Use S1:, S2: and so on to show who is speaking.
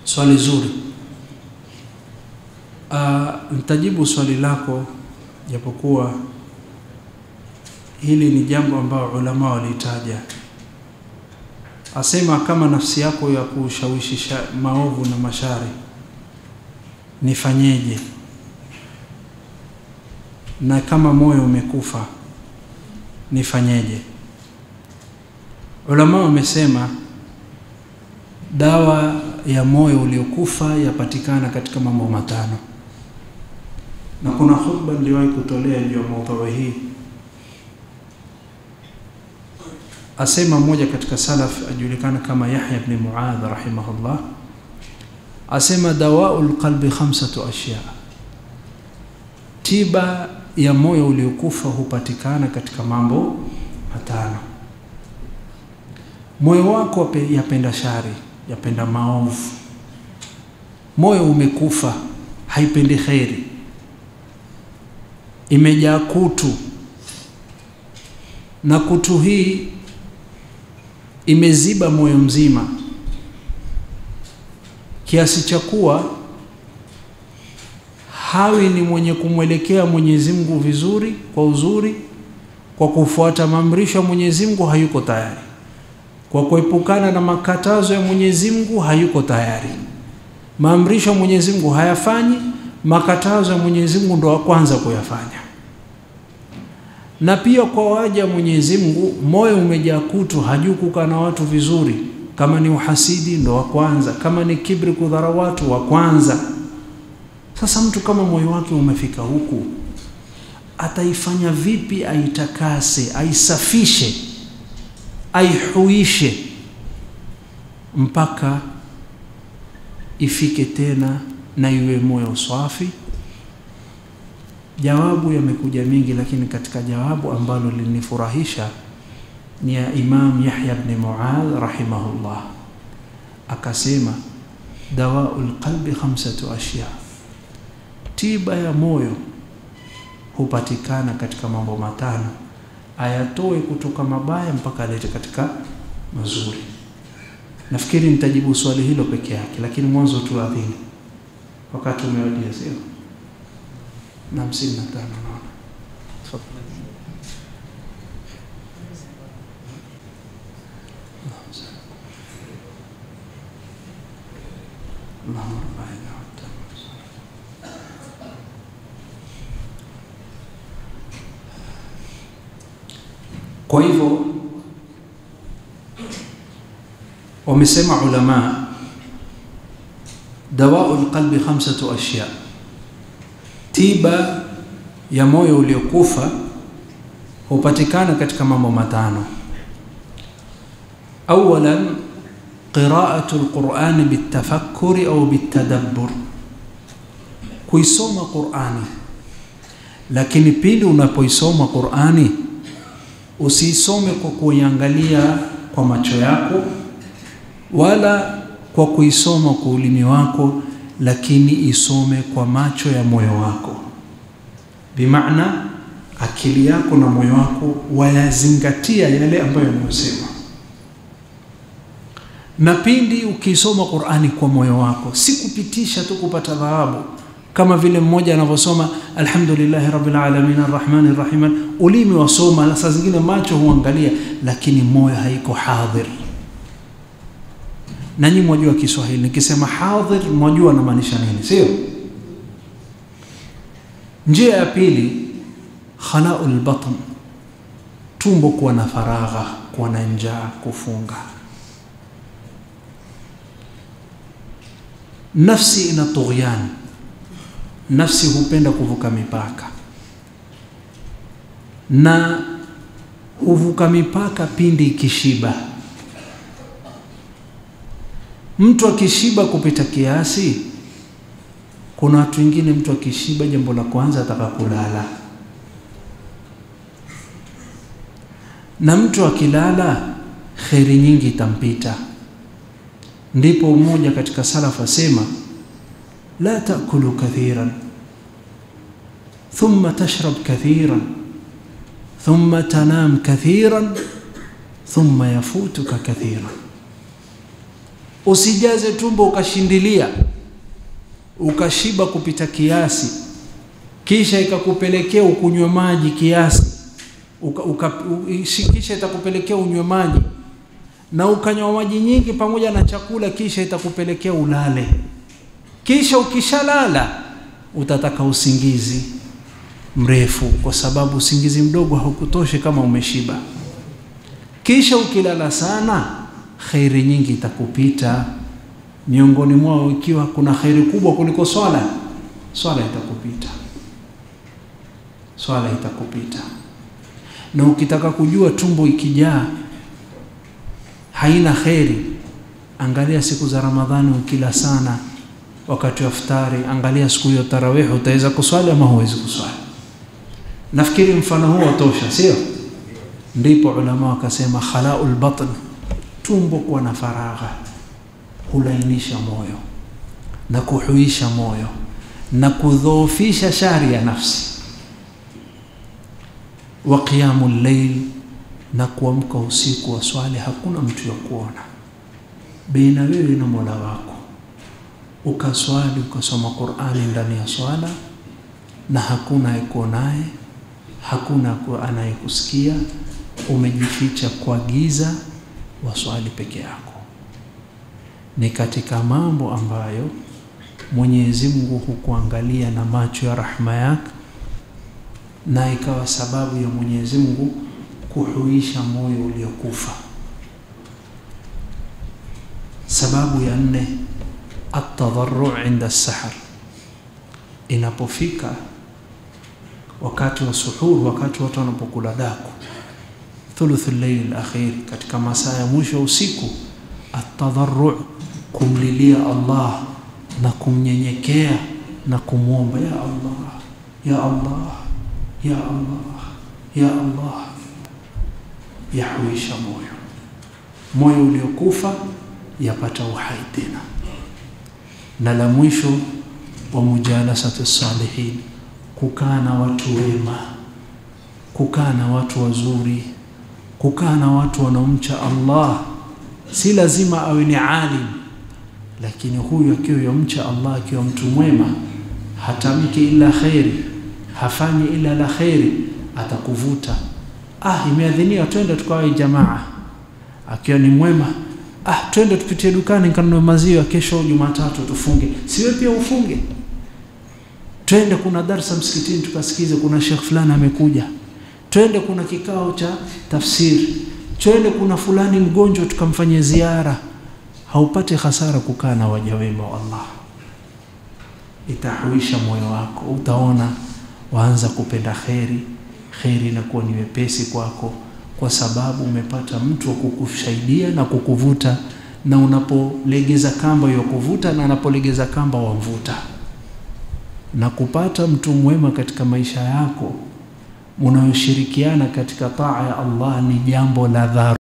S1: Swali zuri. Nitajibu swali lako, japokuwa hili ni jambo ambalo ulama walitaja. Asema kama nafsi yako ya kushawishi maovu na mashari, nifanyeje? Na kama moyo umekufa, nifanyeje? Ulama wamesema dawa ya moyo uliokufa yapatikana katika mambo matano. Na kuna khutba niliwahi kutolea ndio maudhui hii. Asema mmoja katika salaf ajulikana kama Yahya ibn Muadh rahimahullah, asema dawaul qalbi 5 ashya, tiba ya moyo uliokufa hupatikana katika mambo matano. Moyo wako yapenda shari, yapenda maovu. Moyo umekufa, haipendi khairi, imejaa kutu, na kutu hii imeziba moyo mzima kiasi cha kuwa hawi ni mwenye kumwelekea Mwenyezi Mungu vizuri, kwa uzuri, kwa kufuata maamrisho ya Mwenyezi Mungu hayuko tayari, kwa kuepukana na makatazo ya Mwenyezi Mungu hayuko tayari. Maamrisho ya Mwenyezi Mungu hayafanyi, makatazo ya Mwenyezi Mungu ndo wa kwanza kuyafanya. Na pia kwa waja Mwenyezi Mungu, moyo umejaa kutu, hajui kukaa na watu vizuri. Kama ni uhasidi ndo wa kwanza, kama ni kibri, kudharau watu, wa kwanza. Sasa mtu kama moyo wake umefika huku, ataifanya vipi aitakase, aisafishe, aihuishe mpaka ifike tena na iwe moyo safi? Jawabu yamekuja mingi, lakini katika jawabu ambalo linifurahisha ni ya Imam Yahya ibn Muadh rahimahullah. Akasema dawaul qalbi 5 ashya, tiba ya moyo hupatikana katika mambo matano, ayatoe kutoka mabaya mpaka alete katika mazuri. Nafikiri nitajibu swali hilo peke yake, lakini mwanzo tu adhini, wakati umewadia, sio? Na 55 naona. Kwa hivyo wamesema ulama dawaul qalbi 5 ashya, tiba ya moyo uliokufa hupatikana katika mambo matano. Awalan, qira'atu alquran bitafakkuri au bitadabbur, kuisoma Qur'ani. Lakini pili, unapoisoma Qur'ani usisome kwa kuiangalia kwa macho yako wala kwa kuisoma kwa ulimi wako, lakini isome kwa macho ya moyo wako. Bimaana akili yako na moyo wako wayazingatia yale ambayo yanasema. Na pindi ukisoma Qur'ani kwa moyo wako, si kupitisha tu kupata thawabu, kama vile mmoja anavyosoma alhamdulillahi rabbil alamin arrahmanir rahim, ulimi wasoma na saa zingine macho huangalia, lakini moyo haiko hadhir. Nanyi mwajua Kiswahili, nikisema hadhir mwajua na maanisha nini, sio? Njia ya pili, khalaul batn, tumbo kuwa na faragha, kuwa na njaa, kufunga. Nafsi ina tughyan, nafsi hupenda kuvuka mipaka, na huvuka mipaka pindi ikishiba. Mtu akishiba kupita kiasi, kuna watu wengine mtu akishiba jambo la kwanza ataka kulala, na mtu akilala khairi nyingi itampita. Ndipo mmoja katika salaf asema la taakulu kathiran thumma tashrab kathiran thumma tanam kathiran thumma yafutuka kathiran, Usijaze tumbo ukashindilia, ukashiba kupita kiasi, kisha ikakupelekea ukunywe maji kiasi, kisha itakupelekea unywe maji, na ukanywa maji nyingi pamoja na chakula, kisha itakupelekea ulale. Kisha ukishalala utataka usingizi mrefu, kwa sababu usingizi mdogo haukutoshe kama umeshiba. Kisha ukilala sana, khairi nyingi itakupita. Miongoni mwao ikiwa kuna khairi kubwa kuliko swala itakupita. Swala itakupita. Na ukitaka kujua tumbo ikijaa haina khairi, angalia siku za Ramadhani ukila sana wakati wa iftari, angalia siku hiyo tarawih, utaweza kuswali ama huwezi kuswali? Nafikiri mfano huo tosha, sio? Ndipo ulama wakasema khalaul batn, tumbo kuwa na faragha hulainisha moyo na kuhuisha moyo na kudhoofisha shari ya nafsi. Wa qiyamul layl, na kuamka usiku wa swali, hakuna mtu ya kuona baina wewe na Mola wako, ukaswali ukasoma Qur'ani ndani ya swala na hakuna ikuonaye, hakuna anayekusikia, umejificha kwa giza, waswali peke yako. Ni katika mambo ambayo Mwenyezi Mungu hukuangalia na macho ya rahma yake, na ikawa sababu ya Mwenyezi Mungu kuhuisha moyo uliokufa. Sababu ya 4, at-tadarru' inda as-sahar. Inapofika wakati wa suhur, wakati watu wanapokula daku, thuluthul layl al-akhir, katika masaa ya mwisho usiku, at-tadarru', kumlilia Allah na kumnyenyekea na kumwomba, ya Allah, ya Allah, ya Allah, ya Allah. Yahuisha moyo uliokufa yapata uhai tena. Na la mwisho, wa mujalasati salihin, kukaa na watu wema, kukaa na watu wazuri, kukaa na watu wanaomcha Allah. Si lazima awe ni alim, lakini huyu akiwa yomcha Allah, akiwa mtu mwema, hatamki ila khairi, hafanyi ila la khairi, atakuvuta. Imeadhinia twende tukawahi jamaa. Akiwa ni mwema, twende tupitie dukani nikanunue maziwa, kesho Jumatatu tufunge. Siwe pia ufunge. Twende kuna darasa msikitini tukasikize, kuna sheikh fulani amekuja. Twende kuna kikao cha tafsiri. Twende kuna fulani mgonjwa tukamfanyia ziara. Haupate hasara kukaa na waja wema wa Allah. Itahuisha moyo wako, utaona waanza kupenda khairi inakuwa ni wepesi kwako, kwa sababu umepata mtu wa kukusaidia na kukuvuta, na unapolegeza kamba ya kuvuta na anapolegeza kamba wamvuta. Na kupata mtu mwema katika maisha yako, unayoshirikiana katika taa ya Allah, ni jambo la dharura.